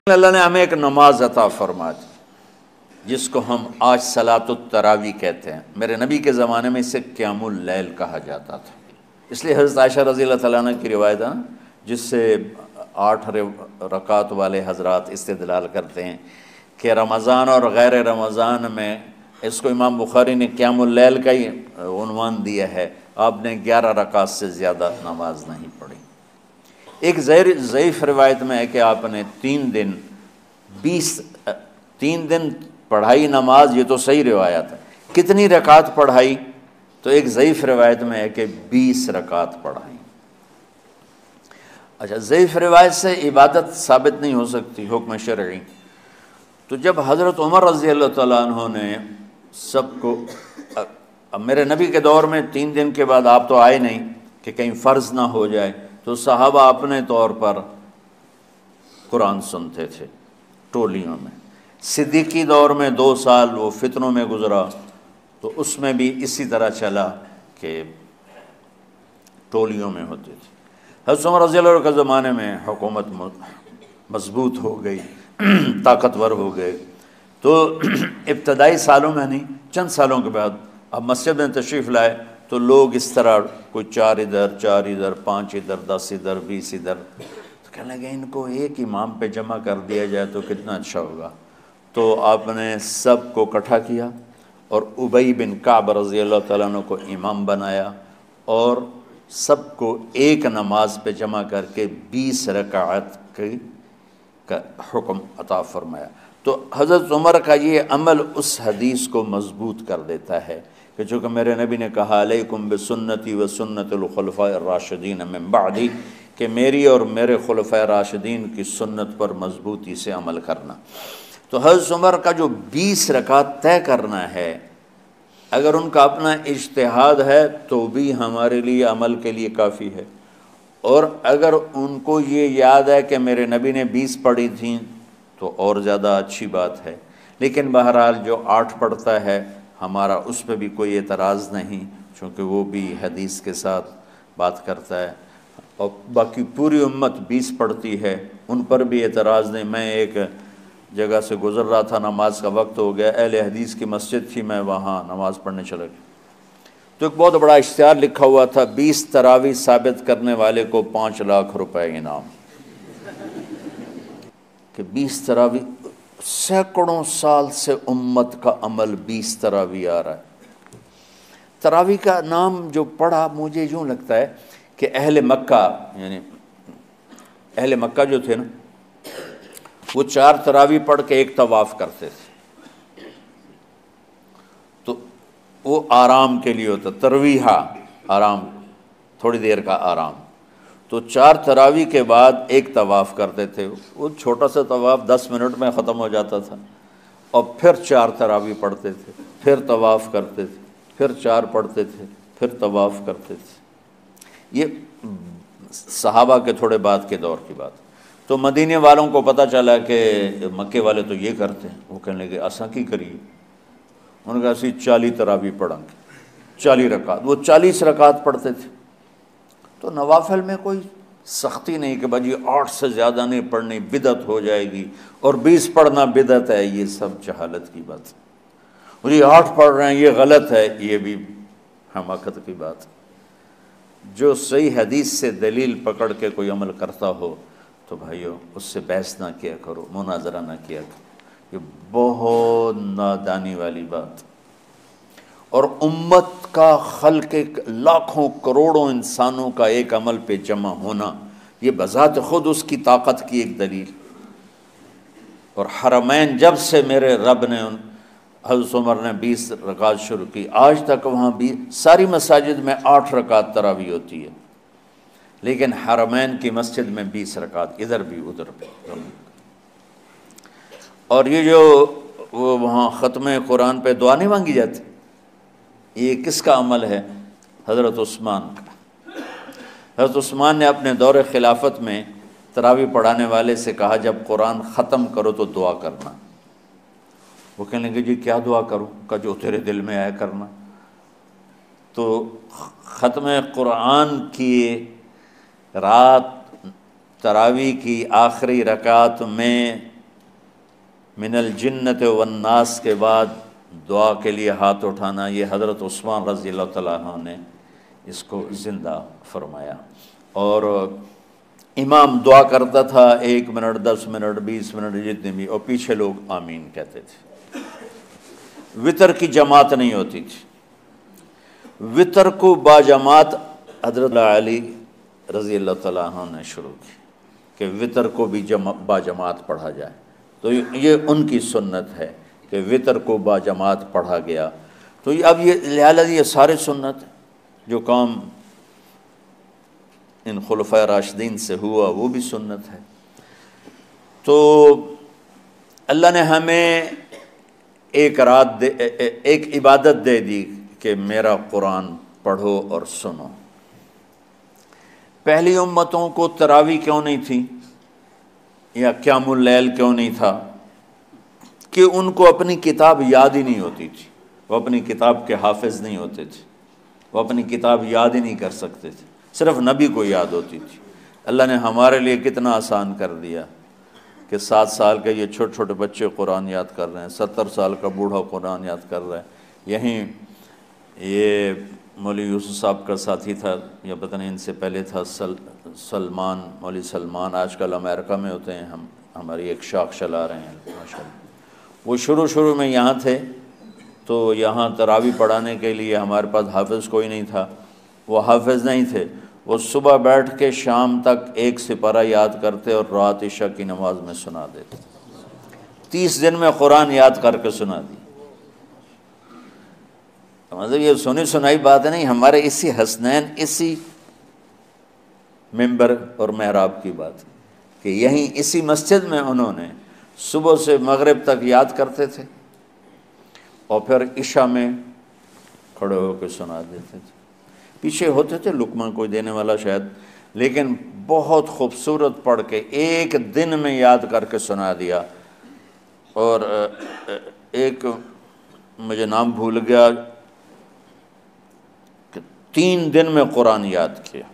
اللہ نے ہمیں ایک نماز عطا فرما دی جس کو ہم آج صلاۃ التراویح کہتے ہیں۔ میرے نبی کے زمانے میں اسے قیام اللیل کہا جاتا تھا، اس لیے حضرت عائشہ رضی اللہ تعالیٰ عنہ کی روایت ہے جس سے 8 رکعت والے حضرات استدلال کرتے ہیں کہ رمضان اور غیر رمضان میں اس کو امام بخاری نے قیام اللیل کا ہی عنوان دیا ہے۔ آپ نے 11 رکعت سے زیادہ نماز نہیں پڑھی۔ ایک ضعیف روایت میں ہے کہ آپ نے 3 دن پڑھائی نماز، یہ تو صحیح روایت ہے۔ کتنی رکعت پڑھائی؟ تو ایک ضعیف روایت میں ہے کہ 20 رکعت پڑھائی۔ اچھا، ضعیف روایت سے عبادت ثابت نہیں ہو سکتی حکم شرعی، تو جب حضرت عمر رضی اللہ تعالیٰ عنہ نے سب کو، اب میرے نبی کے دور میں 3 دن کے بعد آپ تو آئے نہیں کہ کہیں فرض نہ ہو جائے، تو صحابہ اپنے طور پر قرآن سنتے تھے ٹولیوں میں۔ صدیقی دور میں 2 سال وہ فتنوں میں گزرا، تو اس میں بھی اسی طرح چلا کہ ٹولیوں میں ہوتے تھے۔ حضرت عمر رضی اللہ عنہ کے زمانے میں حکومت مضبوط ہو گئی، طاقتور ہو گئے، تو ابتدائی سالوں میں نہیں، چند سالوں کے بعد اب مسجد میں تشریف لائے تو لوگ اس طرح کوئی 4 ادھر 4 ادھر 5 ادھر 10 ادھر 20 ادھر، تو کہنے لگے ان کو ایک امام پہ جمع کر دیا جائے تو کتنا اچھا ہوگا۔ تو آپ نے سب کو اکٹھا کیا اور ابی بن کعب رضی اللہ تعالیٰ عنہ کو امام بنایا اور سب کو ایک نماز پہ جمع کر کے 20 رکعت کا حکم عطا فرمایا۔ تو حضرت عمر کا یہ عمل اس حدیث کو مضبوط کر دیتا ہے کہ چونکہ میرے نبی نے کہا علیکم بسنتی و سنت الخلفاء الراشدین من بعدی، کہ میری اور میرے خلفاء راشدین کی سنت پر مضبوطی سے عمل کرنا۔ تو حضرت عمر کا جو 20 رکعت طے کرنا ہے، اگر ان کا اپنا اجتہاد ہے تو بھی ہمارے لیے عمل کے لیے کافی ہے، اور اگر ان کو یہ یاد ہے کہ میرے نبی نے 20 پڑھی تھیں تو اور زیادہ اچھی بات ہے۔ لیکن بہرحال جو 8 پڑھتا ہے ہمارا اس پہ بھی کوئی اعتراض نہیں، چونکہ وہ بھی حدیث کے ساتھ بات کرتا ہے، اور باقی پوری امت 20 پڑھتی ہے، ان پر بھی اعتراض نہیں۔ میں ایک جگہ سے گزر رہا تھا، نماز کا وقت ہو گیا، اہل حدیث کی مسجد تھی، میں وہاں نماز پڑھنے چلا گیا، تو ایک بہت بڑا اشتہار لکھا ہوا تھا 20 تراویح ثابت کرنے والے کو 5 لاکھ روپے انعام، کہ 20 تراویح، سینکڑوں سال سے امت کا عمل 20 تراویح آ رہا ہے۔ تراویح کا نام جو پڑھا مجھے یوں لگتا ہے کہ اہل مکہ، یعنی اہل مکہ جو تھے نا، وہ 4 تراویح پڑھ کے ایک طواف کرتے تھے، تو وہ آرام کے لیے ہوتا، ترویحہ آرام، تھوڑی دیر کا آرام، تو 4 تراویح کے بعد ایک طواف کرتے تھے۔ وہ چھوٹا سا طواف 10 منٹ میں ختم ہو جاتا تھا، اور پھر 4 تراویح پڑھتے تھے، پھر طواف کرتے تھے، پھر 4 پڑھتے تھے، پھر طواف کرتے تھے۔ یہ صحابہ کے تھوڑے بعد کے دور کی بات۔ تو مدینے والوں کو پتہ چلا کہ مکے والے تو یہ کرتے ہیں، وہ کہنے لگے اساں کی کریے؟ انہوں نے کہا اسی 40 تراویح پڑھیں گے، 40 رکعت، وہ 40 رکعت پڑھتے تھے۔ تو نوافل میں کوئی سختی نہیں کہ بھائی 8 سے زیادہ نہیں پڑھنی، بدعت ہو جائے گی، اور 20 پڑھنا بدعت ہے، یہ سب جہالت کی بات ہے۔ اور یہ 8 پڑھ رہے ہیں یہ غلط ہے، یہ بھی حماقت کی بات ہے۔ جو صحیح حدیث سے دلیل پکڑ کے کوئی عمل کرتا ہو تو بھائیو اس سے بحث نہ کیا کرو، مناظرہ نہ کیا کرو، یہ بہت نادانی والی بات۔ اور امت کا خلق لاکھوں کروڑوں انسانوں کا ایک عمل پہ جمع ہونا، یہ بذات خود اس کی طاقت کی ایک دلیل۔ اور حرمین جب سے میرے رب نے حضرت عمر نے 20 رکعت شروع کی، آج تک وہاں بھی ساری مساجد میں 8 رکعت تراویح ہوتی ہے، لیکن حرمین کی مسجد میں 20 رکعت، ادھر بھی ادھر بھی۔ اور یہ جو وہاں ختم قرآن پہ دعا نہیں مانگی جاتی، یہ کس کا عمل ہے؟ حضرت عثمان کا۔ حضرت عثمان نے اپنے دور خلافت میں تراویح پڑھانے والے سے کہا جب قرآن ختم کرو تو دعا کرنا۔ وہ کہنے لگے جی کیا دعا کروں؟ کہ جو تیرے دل میں آیا کرنا۔ تو ختم قرآن کی رات تراویح کی آخری رکعت میں من الجنت والناس کے بعد دعا کے لیے ہاتھ اٹھانا، یہ حضرت عثمان رضی اللہ تعالیٰ عنہ نے اس کو زندہ فرمایا۔ اور امام دعا کرتا تھا 1 منٹ 10 منٹ 20 منٹ جتنے بھی، اور پیچھے لوگ آمین کہتے تھے۔ وطر کی جماعت نہیں ہوتی تھی، وطر کو باجماعت حضرت علی رضی اللہ تعالیٰ عنہ نے شروع کی کہ وطر کو بھی باجماعت پڑھا جائے، تو یہ ان کی سنت ہے کہ وطر کو باجماعت پڑھا گیا۔ تو اب یہ لہٰذا یہ سارے سنت جو کام ان خلفۂ راشدین سے ہوا وہ بھی سنت ہے۔ تو اللہ نے ہمیں ایک عبادت دے دی کہ میرا قرآن پڑھو اور سنو۔ پہلی امتوں کو تراویح کیوں نہیں تھی یا قیام اللیل کیوں نہیں تھا؟ کہ ان کو اپنی کتاب یاد ہی نہیں ہوتی تھی، وہ اپنی کتاب کے حافظ نہیں ہوتے تھے، وہ اپنی کتاب یاد ہی نہیں کر سکتے تھے، صرف نبی کو یاد ہوتی تھی۔ اللہ نے ہمارے لیے کتنا آسان کر دیا کہ 7 سال کے یہ چھوٹے چھوٹے بچے قرآن یاد کر رہے ہیں، 70 سال کا بوڑھا قرآن یاد کر رہا ہے۔ یہیں یہ مولوی یوسف صاحب کا ساتھی تھا، یا پتہ نہیں ان سے پہلے تھا، سلمان، مولوی سلمان، آج کل امریکہ میں ہوتے ہیں، ہماری ایک شاخ چلا رہے ہیں ماشاءاللہ۔ وہ شروع میں یہاں تھے، تو یہاں تراویح پڑھانے کے لیے ہمارے پاس حافظ کوئی نہیں تھا، وہ حافظ نہیں تھے، وہ صبح بیٹھ کے شام تک 1 سپارہ یاد کرتے اور رات عشاء کی نماز میں سنا دیتے۔ 30 دن میں قرآن یاد کر کے سنا دی۔ مطلب یہ سنی سنائی بات نہیں، ہمارے اسی حسنین، اسی ممبر اور محراب کی بات کہ یہیں اسی مسجد میں انہوں نے صبح سے مغرب تک یاد کرتے تھے اور پھر عشاء میں کھڑے ہو کے سنا دیتے تھے۔ پیچھے ہوتے تھے لقمہ کوئی دینے والا شاید، لیکن بہت خوبصورت پڑھ کے 1 دن میں یاد کر کے سنا دیا۔ اور ایک مجھے نام بھول گیا کہ 3 دن میں قرآن یاد کیا،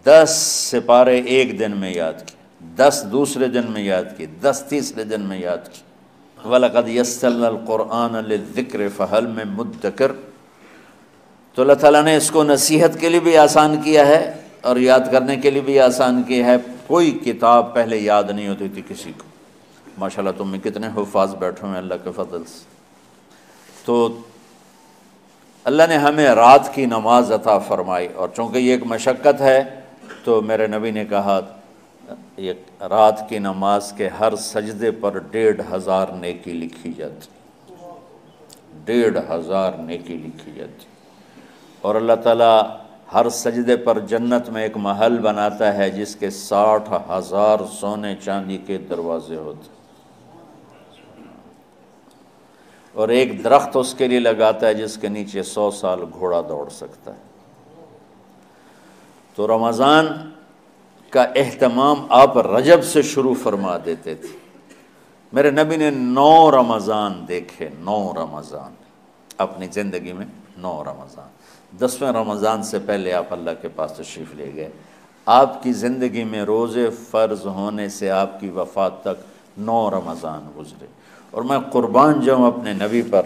10 سپارے 1 دن میں یاد کیے، 10 دوسرے دن میں یاد کیے، 10 تیسرے دن میں یاد کیے۔ وَلَقَدْ يَسَّرْنَا الْقُرْآنَ لِلذِّكْرِ فَهَلْ مِن مُدَّكِرٍ۔ تو اللہ تعالیٰ نے اس کو نصیحت کے لیے بھی آسان کیا ہے اور یاد کرنے کے لیے بھی آسان کیا ہے۔ کوئی کتاب پہلے یاد نہیں ہوتی تھی کسی کو، ماشاءاللہ تم میں کتنے حفاظ بیٹھے ہیں اللہ کے فضل سے۔ تو اللہ نے ہمیں رات کی نماز عطا فرمائی، اور چونکہ یہ ایک مشقت ہے تو میرے نبی نے کہا یہ رات کی نماز کے ہر سجدے پر 1500 نیکی لکھی جاتی، 1500 نیکی لکھی جاتی۔ اور اللہ تعالیٰ ہر سجدے پر جنت میں ایک محل بناتا ہے جس کے 60,000 سونے چاندی کے دروازے ہوتے، اور ایک درخت اس کے لیے لگاتا ہے جس کے نیچے 100 سال گھوڑا دوڑ سکتا ہے۔ تو رمضان کا اہتمام آپ رجب سے شروع فرما دیتے تھے۔ میرے نبی نے 9 رمضان دیکھے، 9 رمضان اپنی زندگی میں، 9 رمضان۔ 10ویں رمضان سے پہلے آپ اللہ کے پاس تشریف لے گئے۔ آپ کی زندگی میں روزے فرض ہونے سے آپ کی وفات تک 9 رمضان گزرے، اور میں قربان جاؤں اپنے نبی پر،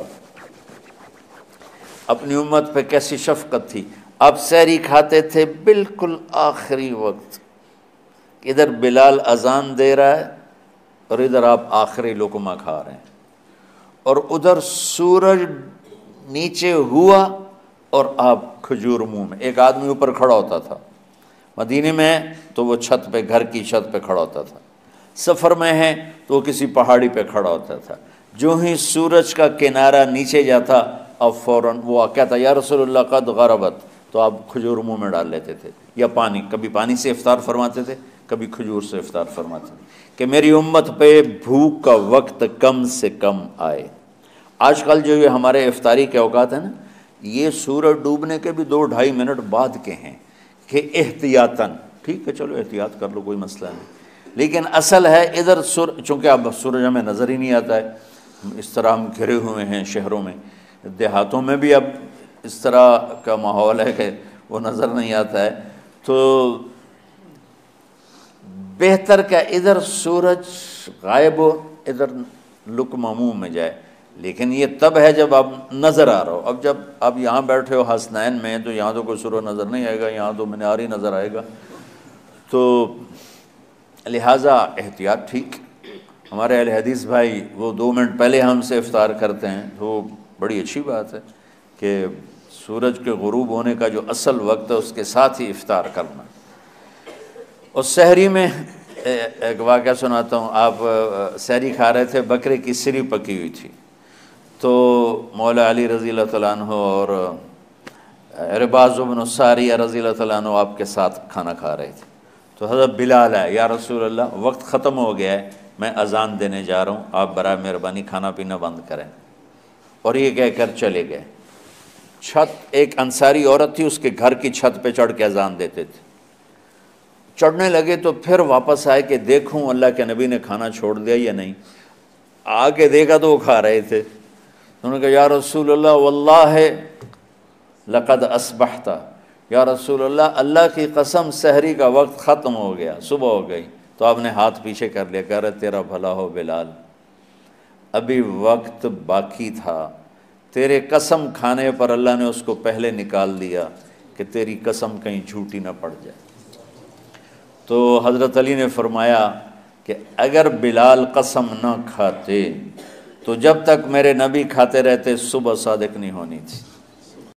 اپنی امت پہ کیسی شفقت تھی۔ آپ سحری کھاتے تھے بالکل آخری وقت، ادھر بلال اذان دے رہا ہے اور ادھر آپ آخری لقمہ کھا رہے ہیں، اور ادھر سورج نیچے ہوا اور آپ کھجور منہ میں۔ ایک آدمی اوپر کھڑا ہوتا تھا مدینے میں تو وہ چھت پہ، گھر کی چھت پہ کھڑا ہوتا تھا، سفر میں ہے تو وہ کسی پہاڑی پہ کھڑا ہوتا تھا۔ جو ہی سورج کا کنارہ نیچے جاتا اب فوراً وہ کہتا یا رسول اللہ قد غربت، تو آپ کھجور منہ میں ڈال لیتے تھے، یا پانی، کبھی پانی سے افطار فرماتے تھے، کبھی کھجور سے افطار فرماتے تھے کہ میری امت پہ بھوک کا وقت کم سے کم آئے۔ آج کل جو یہ ہمارے افطاری کے اوقات ہیں نا، یہ سورج ڈوبنے کے بھی 2-2.5 منٹ بعد کے ہیں کہ احتیاطاً، ٹھیک ہے چلو احتیاط کر لو کوئی مسئلہ نہیں، لیکن اصل ہے ادھر چونکہ اب سورج ہمیں نظر ہی نہیں آتا ہے، اس طرح ہم گھرے ہوئے ہیں شہروں میں، دیہاتوں میں بھی اب اس طرح کا ماحول ہے کہ وہ نظر نہیں آتا ہے، تو بہتر کہ ادھر سورج غائب ہو، ادھر لقمہ منہ میں جائے، لیکن یہ تب ہے جب آپ نظر آ رہا ہو۔ اب جب آپ یہاں بیٹھے ہو حسنین میں تو یہاں تو کوئی سورج نظر نہیں آئے گا، یہاں تو منار ہی نظر آئے گا، تو لہٰذا احتیاط ٹھیک۔ ہمارے اہل حدیث بھائی وہ 2 منٹ پہلے ہم سے افطار کرتے ہیں، تو بڑی اچھی بات ہے کہ سورج کے غروب ہونے کا جو اصل وقت ہے اس کے ساتھ ہی افطار کرنا۔ اور سحری میں ایک واقعہ سناتا ہوں، آپ سحری کھا رہے تھے، بکرے کی سری پکی ہوئی تھی، تو مولا علی رضی اللہ تعالیٰ عنہ اور عرباض بن ساریہ رضی اللہ تعالیٰ عنہ آپ کے ساتھ کھانا کھا رہے تھے، تو حضرت بلال ہے، یا رسول اللہ وقت ختم ہو گیا ہے، میں اذان دینے جا رہا ہوں، آپ برائے مہربانی کھانا پینا بند کریں۔ اور یہ کہہ کر چلے گئے۔ ایک انصاری عورت تھی، اس کے گھر کی چھت پہ چڑھ کے اذان دیتے تھے۔ چڑھنے لگے تو پھر واپس آئے کہ دیکھوں اللہ کے نبی نے کھانا چھوڑ دیا یا نہیں، آگے دیکھا تو وہ کھا رہے تھے۔ انہوں نے کہا یا رسول اللہ واللہ لقد اصبحت، یا رسول اللہ اللہ کی قسم سحری کا وقت ختم ہو گیا، صبح ہو گئی۔ تو آپ نے ہاتھ پیچھے کر لیا، کہہ رہے تیرا بھلا ہو بلال، ابھی وقت باقی تھا، تیرے قسم کھانے پر اللہ نے اس کو پہلے نکال دیا کہ تیری قسم کہیں جھوٹی نہ پڑ جائے۔ تو حضرت علی نے فرمایا کہ اگر بلال قسم نہ کھاتے تو جب تک میرے نبی کھاتے رہتے صبح صادق نہیں ہونی تھی۔